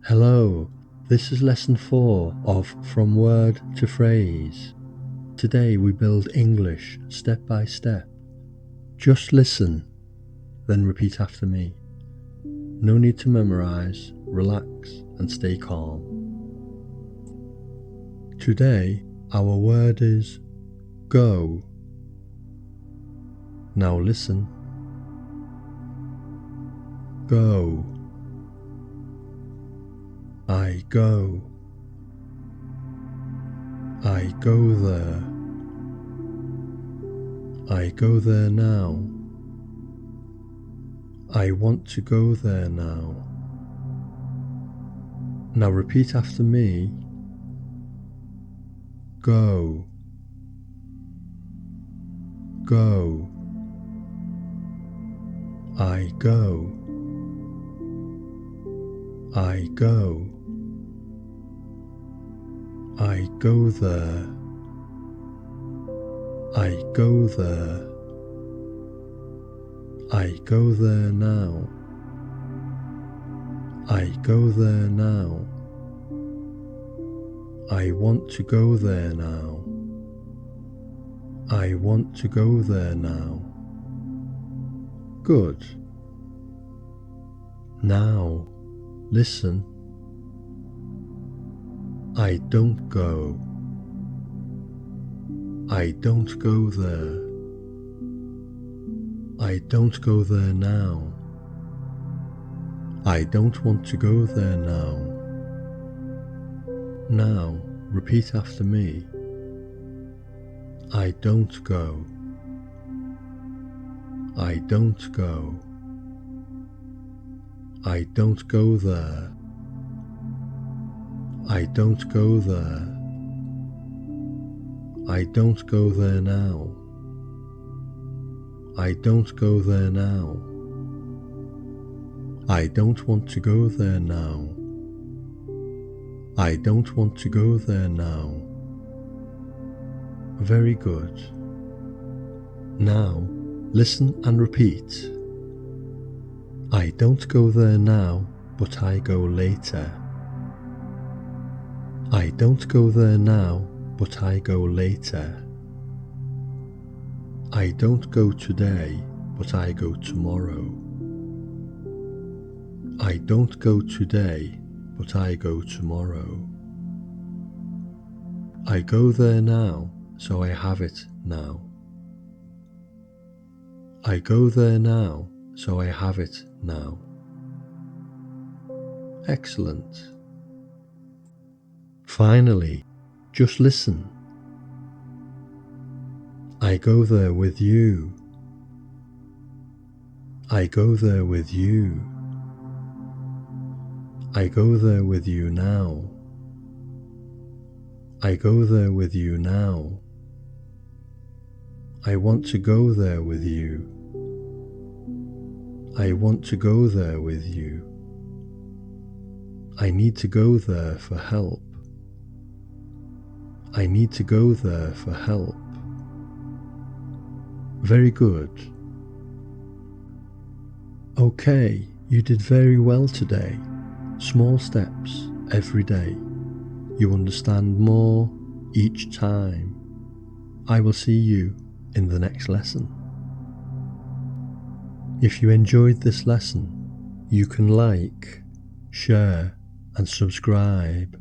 Hello, this is lesson 4 of From Word to Phrase. Today we build English step by step. Just listen, then repeat after me. No need to memorize, relax and stay calm. Today our word is go. Now listen. Go. I go. I go there. I go there now. I want to go there now. Now repeat after me. Go. Go. I go. I go. I go there. I go there. I go there now. I go there now. I want to go there now. I want to go there now. Good. Now, listen. I don't go. I don't go there. I don't go there now. I don't want to go there now. Now, repeat after me. I don't go. I don't go. I don't go there. I don't go there. I don't go there now. I don't go there now. I don't want to go there now. I don't want to go there now. Very good. Now, listen and repeat. I don't go there now, but I go later. I don't go there now, but I go later. I don't go today, but I go tomorrow. I don't go today, but I go tomorrow. I go there now, so I have it now. I go there now, so I have it now. Excellent. Finally, just listen. I go there with you. I go there with you. I go there with you now. I go there with you now. I want to go there with you. I want to go there with you. I need to go there for help. I need to go there for help. Very good. Okay, you did very well today. Small steps every day. You understand more each time. I will see you in the next lesson. If you enjoyed this lesson, you can like, share and subscribe.